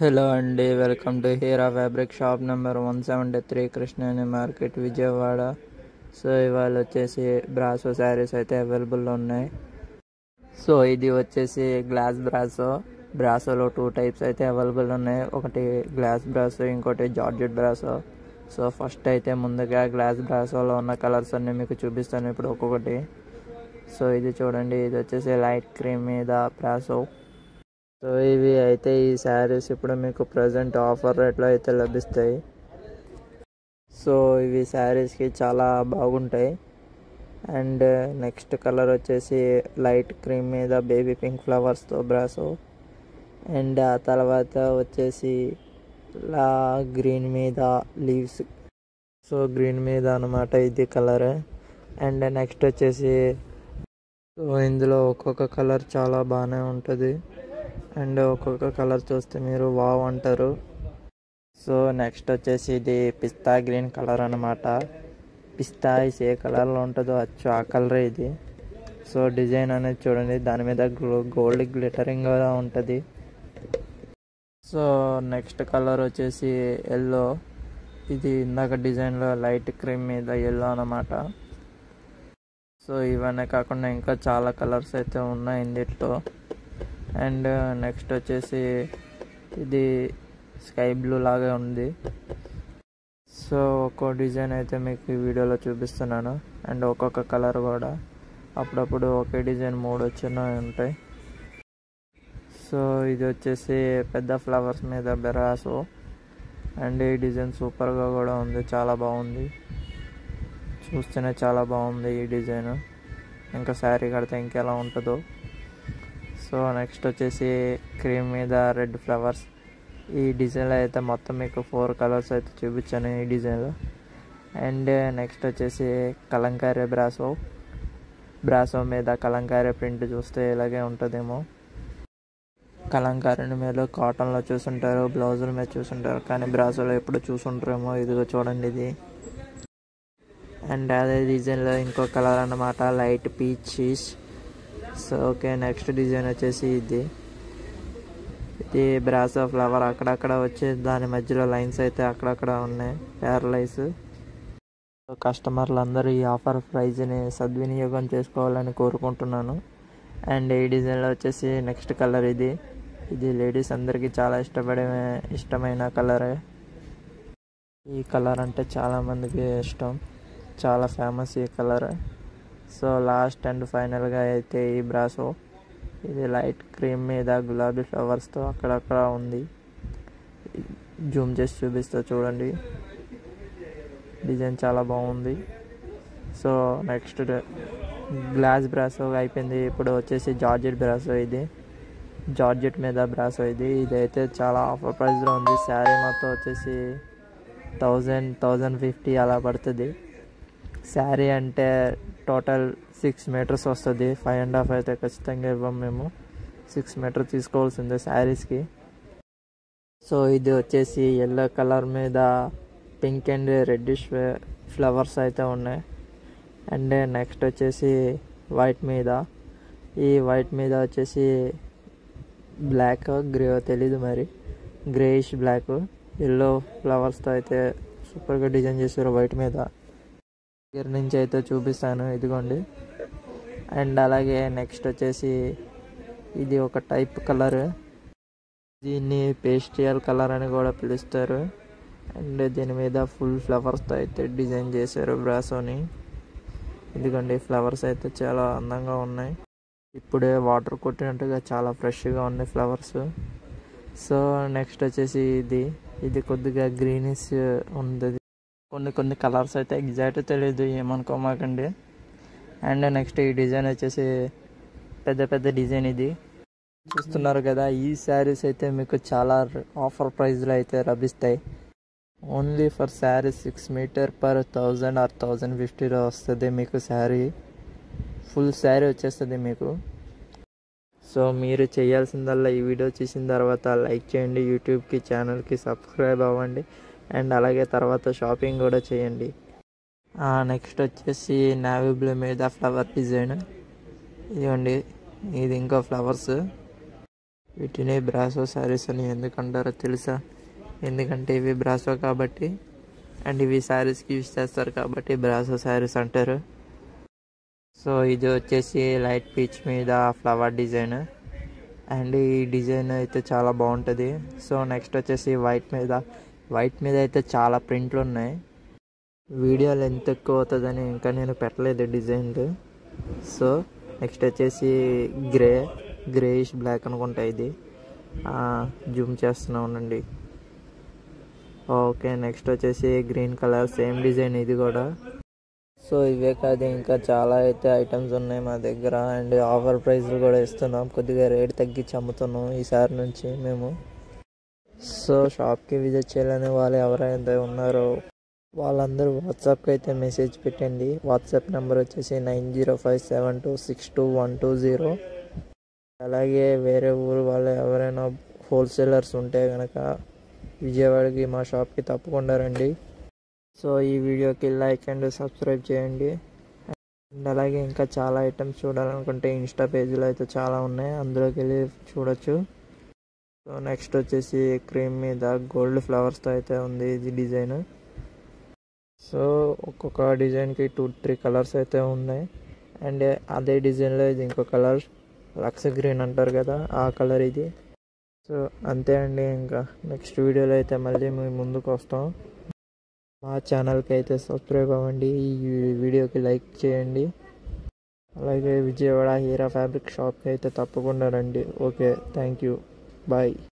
Hello అండి, welcome to Heera fabric shop number 173 కృష్ణాని market Vijayawada. So ఇవాళ వచ్చేసి బ్రాసో శారీస్ అయితే అవైలబుల్లో ఉన్నాయి. సో ఇది వచ్చేసి గ్లాస్ బ్రాసోలో 2 టైప్స్ అయితే అవైలబుల్ ఉన్నాయి. ఒకటి గ్లాస్ బ్రాసో, ఇంకోటి జార్జెట్ బ్రాసో. సో ఫస్ట్ అయితే ముందుగా గ్లాస్ బ్రాసోలో ఉన్న కలర్స్ అన్నీ మీకు చూపిస్తాను ఇప్పుడు ఒక్కొక్కటి. సో ఇది చూడండి, ఇది వచ్చేసి లైట్ క్రీమ్ మీద బ్రాసో. సో ఇవి అయితే ఈ శారీస్ ఇప్పుడు మీకు ప్రజెంట్ ఆఫర్ రేట్లో అయితే లభిస్తాయి. సో ఇవి శారీస్కి చాలా బాగుంటాయి. అండ్ నెక్స్ట్ కలర్ వచ్చేసి లైట్ క్రీమ్ మీద బేబీ పింక్ ఫ్లవర్స్తో బ్రాసో. అండ్ ఆ తర్వాత వచ్చేసి గ్రీన్ మీద లీవ్స్. సో గ్రీన్ మీద అన్నమాట ఇది కలర్. అండ్ నెక్స్ట్ వచ్చేసి సో ఇందులో ఒక్కొక్క కలర్ చాలా బాగానే ఉంటుంది. అండ్ ఒక్కొక్క కలర్ చూస్తే మీరు వావ్ అంటారు. సో నెక్స్ట్ వచ్చేసి ఇది పిస్తా గ్రీన్ కలర్ అనమాట. పిస్తా ఏ కలర్లో ఉంటుందో అచ్చు ఆ కలరే ఇది. సో డిజైన్ అనేది చూడండి, దాని మీద గోల్డ్ గ్లిటరింగ్ కూడా ఉంటుంది. సో నెక్స్ట్ కలర్ వచ్చేసి ఎల్లో. ఇది ఇందాక డిజైన్లో లైట్ క్రీమ్ మీద ఎల్లో అనమాట. సో ఇవన్నీ కాకుండా ఇంకా చాలా కలర్స్ అయితే ఉన్నాయి ఇందులో. అండ్ నెక్స్ట్ వచ్చేసి ఇది స్కై బ్లూ లాగా ఉంది. సో ఒక్కో డిజైన్ అయితే మీకు ఈ వీడియోలో చూపిస్తున్నాను. అండ్ ఒక్కొక్క కలర్ కూడా అప్పుడప్పుడు ఒకే డిజైన్ 3 వచ్చినా ఉంటాయి. సో ఇది వచ్చేసి పెద్ద ఫ్లవర్స్ మీద బెరాసో. అండ్ ఈ డిజైన్ సూపర్గా కూడా ఉంది, చాలా బాగుంది. చూస్తేనే చాలా బాగుంది ఈ డిజైన్. ఇంకా శారీ కడితే ఇంకెలా ఉంటుందో. సో నెక్స్ట్ వచ్చేసి క్రీమ్ మీద రెడ్ ఫ్లవర్స్. ఈ డిజైన్లో అయితే మొత్తం మీకు 4 కలర్స్ అయితే చూపించాను ఈ డిజైన్లో. అండ్ నెక్స్ట్ వచ్చేసి కలంకారీ బ్రాసో మీద కలంకారీ ప్రింట్ చూస్తే ఇలాగే ఉంటుందేమో. కలంకారీ మీద కాటన్లో చూసుంటారు, బ్లౌజుల మీద చూసుంటారు, కానీ బ్రాసోలో ఎప్పుడు చూసుంటారేమో. ఇదిగో చూడండి ఇది. అండ్ అదే డిజైన్లో ఇంకో కలర్ అన్నమాట, light peach. So okay, next design వచ్చేసి ఇది బ్రాసో ఫ్లవర్. అక్కడక్కడ వచ్చే దాని మధ్యలో లైన్స్ అయితే అక్కడక్కడ ఉన్నాయి, ప్యారలైస్. కస్టమర్లు అందరూ ఈ ఆఫర్ ప్రైజ్ని సద్వినియోగం చేసుకోవాలని కోరుకుంటున్నాను. అండ్ ఈ డిజైన్లో వచ్చేసి నెక్స్ట్ కలర్ ఇది లేడీస్ అందరికీ చాలా ఇష్టమైన కలరే. ఈ కలర్ అంటే చాలామందికి ఇష్టం, చాలా ఫేమస్ ఈ కలర్. సో లాస్ట్ అండ్ ఫైనల్గా అయితే ఈ బ్రాసో. ఇది లైట్ క్రీమ్ మీద గులాబీ ఫ్లవర్స్తో అక్కడక్కడ ఉంది. జూమ్ చేసి చూపిస్తా చూడండి, డిజైన్ చాలా బాగుంది. సో నెక్స్ట్ గ్లాస్ బ్రాసో అయిపోయింది. ఇప్పుడు వచ్చేసి జార్జెట్ బ్రాసో. ఇది జార్జెట్ మీద బ్రాసో. ఇదైతే చాలా ఆఫర్ ప్రైస్లో ఉంది. శారీ మొత్తం వచ్చేసి 1000-1050 అలా పడుతుంది. శారీ అంటే టోటల్ 6 మీటర్స్ వస్తుంది. 5.5 అయితే ఖచ్చితంగా ఇవ్వం మేము. 6 మీటర్ తీసుకోవాల్సిందే శారీస్కి. సో ఇది వచ్చేసి ఎల్లో కలర్ మీద పింక్ అండ్ రెడ్డిష్ ఫ్లవర్స్ అయితే ఉన్నాయి. అండ్ నెక్స్ట్ వచ్చేసి వైట్ మీద. ఈ వైట్ మీద వచ్చేసి బ్లాక్ గ్రే తెలీదు మరి, గ్రేయిష్ బ్లాక్ ఎల్లో ఫ్లవర్స్తో అయితే సూపర్గా డిజైన్ చేశారు వైట్ మీద. దగ్గర నుంచి అయితే చూపిస్తాను, ఇదిగోండి. అండ్ అలాగే నెక్స్ట్ వచ్చేసి ఇది ఒక టైప్ కలర్. దీన్ని పేస్టియల్ కలర్ అని కూడా పిలుస్తారు. అండ్ దీని మీద ఫుల్ ఫ్లవర్స్తో అయితే డిజైన్ చేశారు బ్రాసోని. ఇదిగోండి, ఫ్లవర్స్ అయితే చాలా అందంగా ఉన్నాయి. ఇప్పుడే వాటర్ కొట్టినట్టుగా చాలా ఫ్రెష్గా ఉన్నాయి ఫ్లవర్స్. సో నెక్స్ట్ వచ్చేసి ఇది కొద్దిగా గ్రీనిష్ ఉంది. కొన్ని కలర్స్ అయితే ఎగ్జాక్ట్ తెలియదు, ఏమనుకోమాకండి. అండ్ నెక్స్ట్ ఈ డిజైన్ వచ్చేసి పెద్ద డిజైన్. ఇది చూస్తున్నారు కదా, ఈ శారీస్ అయితే మీకు చాలా ఆఫర్ ప్రైస్లో అయితే లభిస్తాయి. Only for sari 6 metre per 1000 or 1050లో వస్తుంది మీకు శారీ. ఫుల్ శారీ వచ్చేస్తుంది మీకు. సో మీరు చేయాల్సిందల్లా ఈ వీడియో చూసిన తర్వాత లైక్ చేయండి, యూట్యూబ్కి ఛానల్కి సబ్స్క్రైబ్ అవ్వండి. అండ్ అలాగే తర్వాత షాపింగ్ కూడా చేయండి. నెక్స్ట్ వచ్చేసి నేవీ బ్లూ మీద ఫ్లవర్ డిజైన్. ఇదిగోండి, ఇది ఇంకో ఫ్లవర్స్. వీటిని బ్రాసో శారీస్ అని ఎందుకంటారో తెలుసా? ఎందుకంటే ఇవి బ్రాసో కాబట్టి, అండ్ ఇవి శారీస్కి యూజ్ చేస్తారు కాబట్టి బ్రాసో శారీస్ అంటారు. సో ఇది వచ్చేసి లైట్ పీచ్ మీద ఫ్లవర్ డిజైన్, అండ్ ఈ డిజైన్ అయితే చాలా బాగుంటుంది. సో నెక్స్ట్ వచ్చేసి వైట్ మీద అయితే చాలా ప్రింట్లు ఉన్నాయి. వీడియో లెంత్ ఎక్కువ అవుతుందని ఇంకా నేను పెట్టలేదు డిజైన్లు. సో నెక్స్ట్ వచ్చేసి గ్రేయిష్ బ్లాక్ అనుకుంటా, ఇది జూమ్ చేస్తున్నా ఉండండి. ఓకే, నెక్స్ట్ వచ్చేసి గ్రీన్ కలర్, సేమ్ డిజైన్ ఇది కూడా. సో ఇవే కాదు, ఇంకా చాలా అయితే ఐటమ్స్ ఉన్నాయి మా దగ్గర, అండ్ ఆఫర్ ప్రైస్లు కూడా ఇస్తున్నాం. కొద్దిగా రేట్ తగ్గించి అమ్ముతున్నాం ఈసారి నుంచి మేము. సో షాప్కి విజిట్ చేయాలనే వాళ్ళు ఎవరైతే ఉన్నారో వాళ్ళందరూ వాట్సాప్కి అయితే మెసేజ్ పెట్టండి. వాట్సాప్ నెంబర్ వచ్చేసి 9057262120. అలాగే వేరే ఊరు వాళ్ళు ఎవరైనా హోల్సేలర్స్ ఉంటే కనుక విజయవాడకి మా షాప్కి తప్పకుండా రండి. సో ఈ వీడియోకి లైక్ అండ్ సబ్స్క్రైబ్ చేయండి. అండ్ అలాగే ఇంకా చాలా ఐటమ్స్ చూడాలనుకుంటే ఇన్స్టా పేజీలో అయితే చాలా ఉన్నాయి, అందులోకి వెళ్ళి చూడొచ్చు. సో నెక్స్ట్ వచ్చేసి క్రీమ్ మీద గోల్డ్ ఫ్లవర్స్తో అయితే ఉంది ఇది డిజైన్. సో ఒక్కొక్క డిజైన్కి 2-3 కలర్స్ అయితే ఉన్నాయి, అండ్ అదే డిజైన్లో ఇది ఇంకో కలర్, లక్స్ గ్రీన్ అంటారు కదా, ఆ కలర్ ఇది. సో అంతే అండి, ఇంకా నెక్స్ట్ వీడియోలో అయితే మళ్ళీ మేము ముందుకు వస్తాం. మా ఛానల్కి అయితే సబ్స్క్రైబ్ అవ్వండి, ఈ వీడియోకి లైక్ చేయండి. అలాగే విజయవాడ హీరా ఫ్యాబ్రిక్ షాప్కి అయితే తప్పకుండా రండి. Okay, thank you, bye.